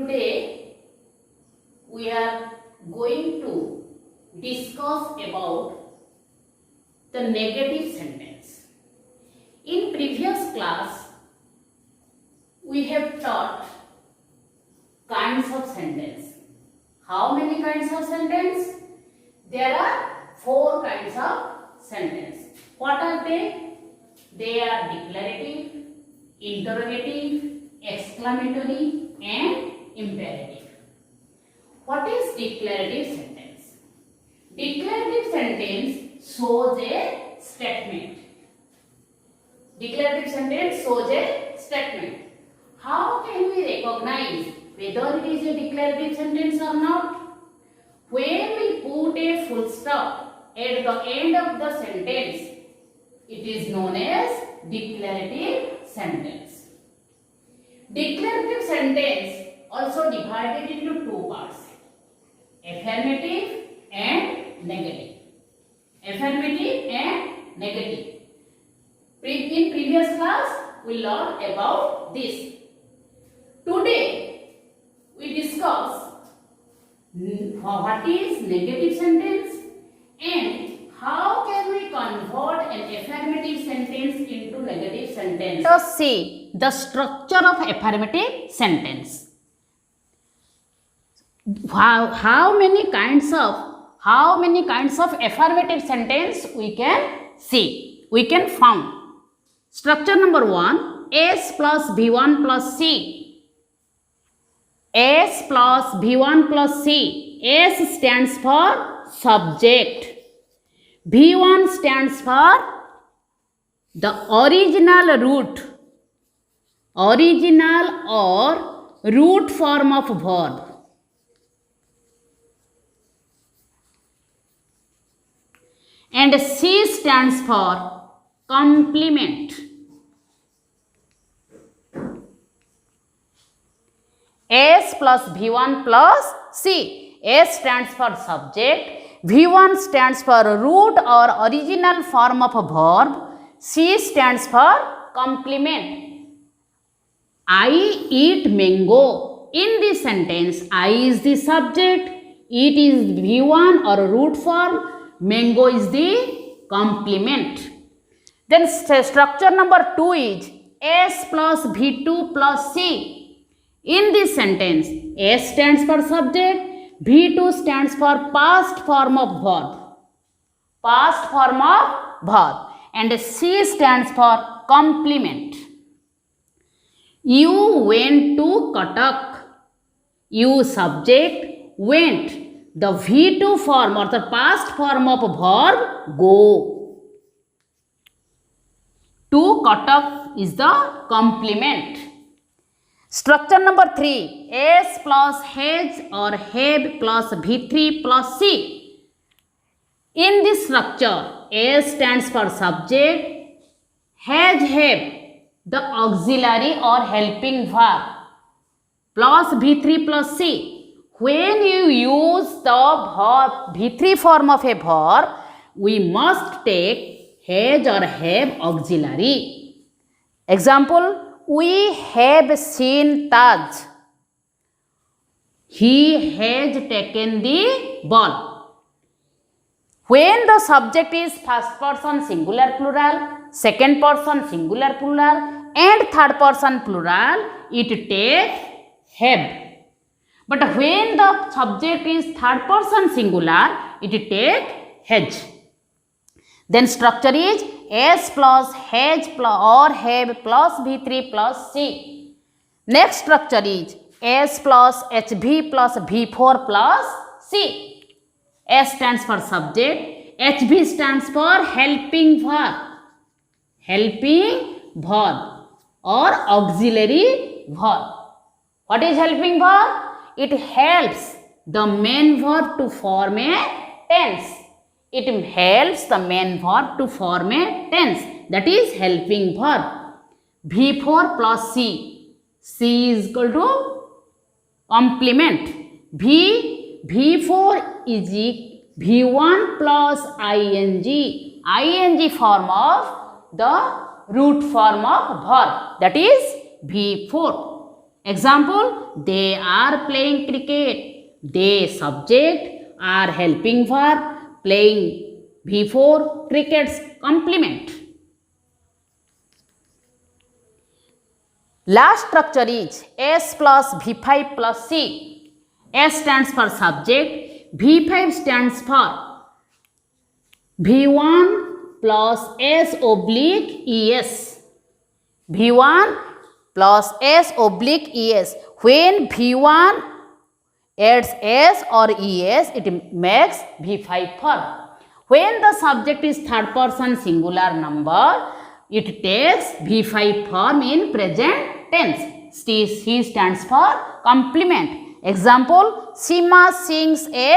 Today we are going to discuss about the negative sentence. In previous class we have taught kinds of sentence. How many kinds of sentence? There are 4 kinds of sentence. What are they? They are declarative, interrogative, exclamatory and imperative. What is declarative sentence? Declarative sentence shows a statement. Declarative sentence shows a statement. How can we recognize whether it is a declarative sentence or not? When we put a full stop at the end of the sentence, it is known as declarative sentence. Declarative sentence also divided into 2 parts, affirmative and negative. Affirmative and negative. In previous class we learned about this. Today we discuss what is negative sentence and how can we convert an affirmative sentence into negative sentence. Let us see the structure of affirmative sentence. How many kinds of affirmative sentence we can see, we can found. Structure number 1, S plus V1 plus C. S plus V1 plus C. S stands for subject. V1 stands for the original or root form of verb. And C stands for complement. S plus V1 plus C. S stands for subject. V1 stands for root or original form of a verb. C stands for complement. I eat mango. In this sentence, I is the subject, eat is V1 or root form, mango is the complement. Then structure number 2 is S plus V2 plus C. In this sentence, S stands for subject, V2 stands for past form of verb, and C stands for complement. You went to Cuttack. You subject, went, the V2 form or the past form of verb, go. To Cuttack is the complement. Structure number 3, S plus has or have plus V3 plus C. In this structure, S stands for subject, have, the auxiliary or helping verb, plus V3 plus C. When you use the verb, V3 form of a verb, we must take has or have auxiliary. Example, we have seen Taj. He has taken the ball. When the subject is first person singular plural, second person singular plural and third person plural, it takes have. But when the subject is third person singular, it takes has. Then structure is S plus has or have plus V3 plus C. Next structure is S plus HV plus V4 plus C. S stands for subject, HV stands for helping verb or auxiliary verb. What is helping verb? It helps the main verb to form a tense. It helps the main verb to form a tense. That is helping verb. V4 plus C. C is equal to complement. V4 is V1 plus ing. Ing form of the root form of verb. That is V4. Example, they are playing cricket. They subject are helping verb, playing V4, cricket's complement. Last structure is S plus V5 plus C. S stands for subject, V5 stands for V1 plus S oblique ES. V1 plus S oblique ES. When V1 adds S or ES, it makes V5 form. When the subject is third person singular number, it takes V5 form in present tense. C stands for complement. Example, Sima sings a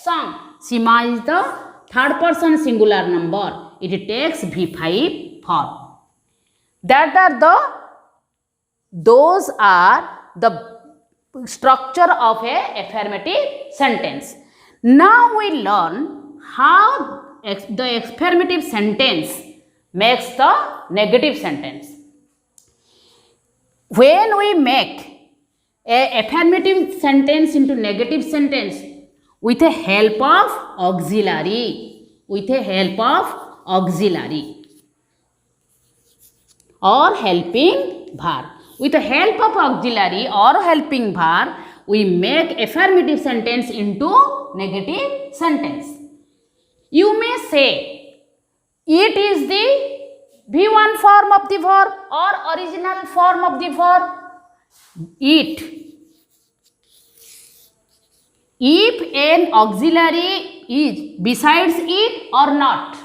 song. Sima is the third person singular number. It takes V5 form. Those are the structure of a affirmative sentence. Now we learn how the affirmative sentence makes the negative sentence. When we make a affirmative sentence into negative sentence with the help of auxiliary, or helping verb. With the help of auxiliary or helping verb, we make affirmative sentence into negative sentence. You may say, it is the V1 form of the verb or original form of the verb. It. If an auxiliary is besides it or not.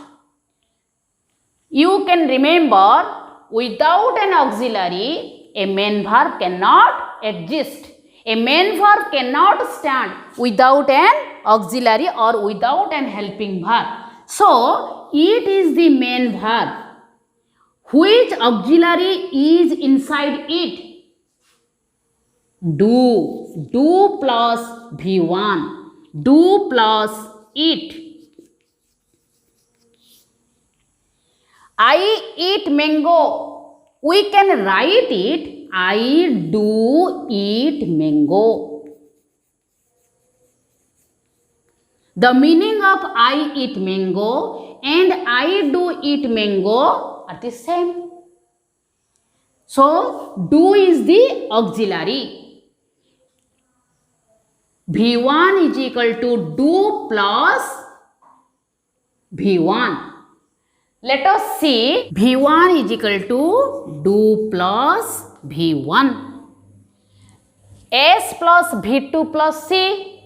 You can remember, without an auxiliary, a main verb cannot exist. A main verb cannot stand without an auxiliary or without an helping verb. So, it is the main verb. Which auxiliary is inside it? Do plus V1. Do plus it. I eat mango. We can write it, I do eat mango. The meaning of I eat mango and I do eat mango are the same. So, do is the auxiliary. V1 is equal to do plus V1. Let us see V1 is equal to do plus V1. S plus V2 plus C.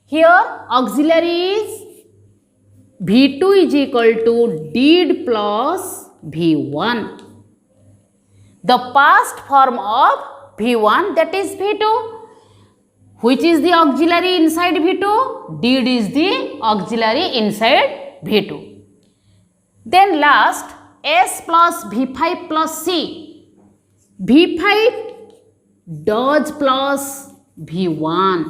Here auxiliary is V2 is equal to did plus V1. The past form of V1, that is V2. Which is the auxiliary inside V2? Did is the auxiliary inside V2. Then last, S plus V5 plus C. V5 does plus V1.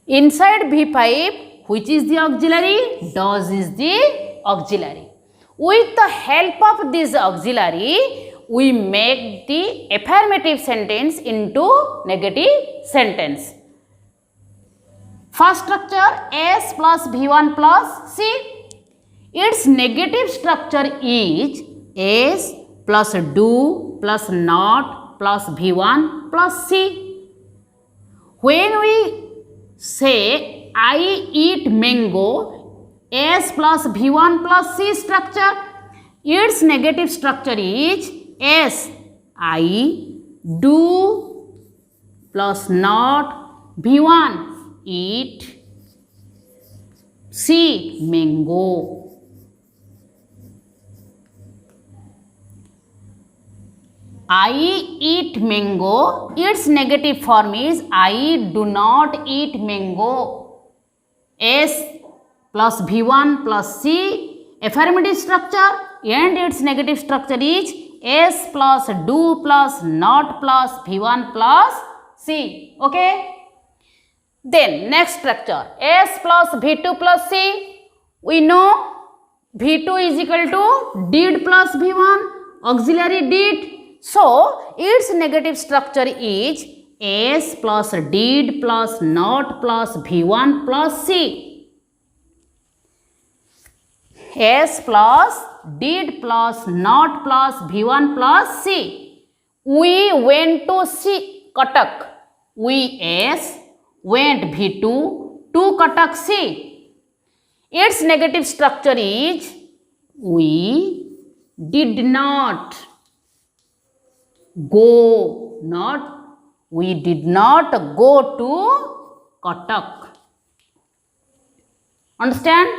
Inside V5, which is the auxiliary? Does is the auxiliary. With the help of this auxiliary, we make the affirmative sentence into negative sentence. First structure, S plus V1 plus C. Its negative structure is S plus do plus not plus V1 plus C. When we say I eat mango, S plus V1 plus C structure, its negative structure is S, I do plus not V1, eat, C, mango. I eat mango, its negative form is I do not eat mango. S plus V1 plus C, affirmative structure, and its negative structure is S plus do plus not plus V1 plus C. Okay. Then next structure, S plus V2 plus C. We know V2 is equal to did plus V1, auxiliary did. So its negative structure is S plus did plus not plus V1 plus C. S plus did plus not plus V1 plus C. We went to C Cuttack. We S went V2 to Cuttack C. Its negative structure is we did not go, we did not go to Cuttack. Understand?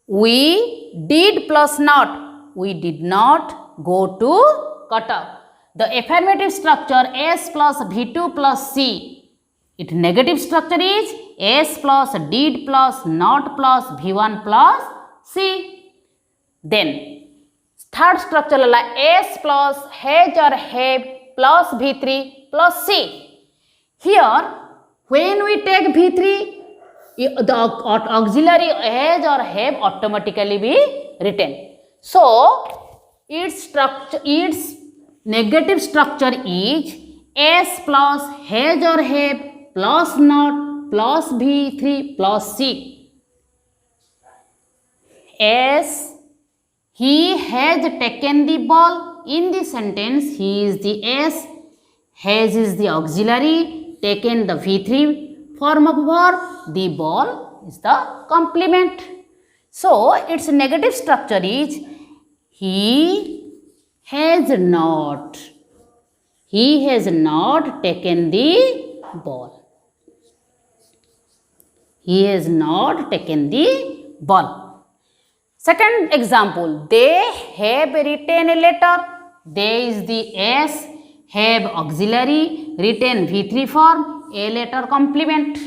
We did plus not, we did not go to Cuttack. The affirmative structure S plus V2 plus C. Its negative structure is S plus did plus not plus V1 plus C. Then third structure la S plus has or have plus V3 plus C. Here when we take V3, the auxiliary has or have automatically be written. So its negative structure is S plus has or have plus not plus V3 plus C. S, he has taken the ball. In the sentence, he is the S, has is the auxiliary, taken the V3 form of verb, the ball is the complement. So its negative structure is he has not taken the ball. He has not taken the ball. Second example, they have written a letter. They is the S, have auxiliary, written V3 form, a letter complement.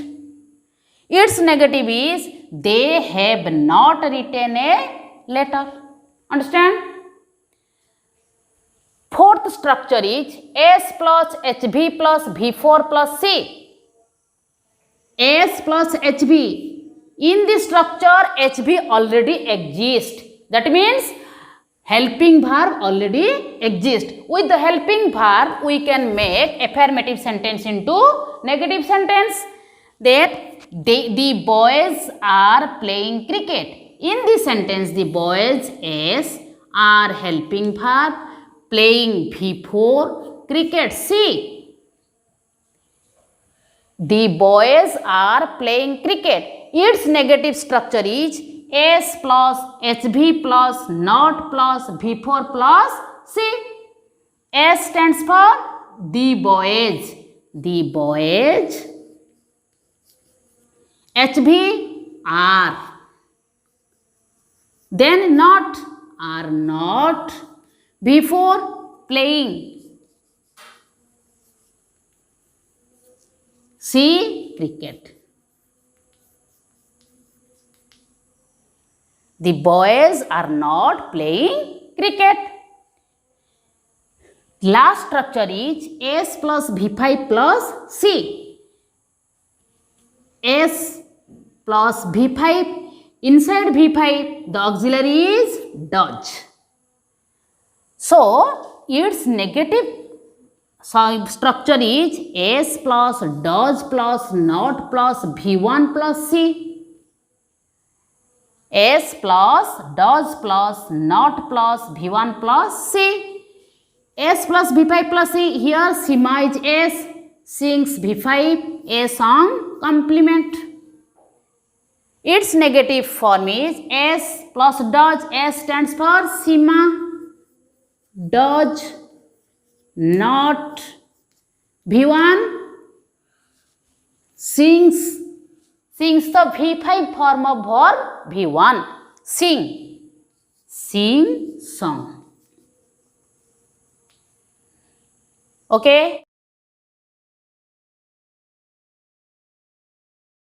Its negative is they have not written a letter. Understand? Fourth structure is S plus HV plus V4 plus C. S plus HV. In this structure, HV already exists. That means helping verb already exists. With the helping verb, we can make affirmative sentence into negative sentence. That the boys are playing cricket. In this sentence, the boys S are helping verb, playing V4, cricket C. The boys are playing cricket. Its negative structure is S plus HV plus not plus V4 plus C. S stands for the boys. The boys. HV are. Then not, are not. V4 playing. C cricket. The boys are not playing cricket. Last structure is S plus V5 plus C. S plus V5. Inside V5, the auxiliary is does. So its negative structure is S plus does plus not plus V1 plus C. S plus does plus not plus V1 plus C. S plus V5 plus C. Here Sima is S, sings V5, a song complement. Its negative form is S plus does. S stands for Sima, does not. V1 sings the V5 form of verb V1. Sing, song. Okay.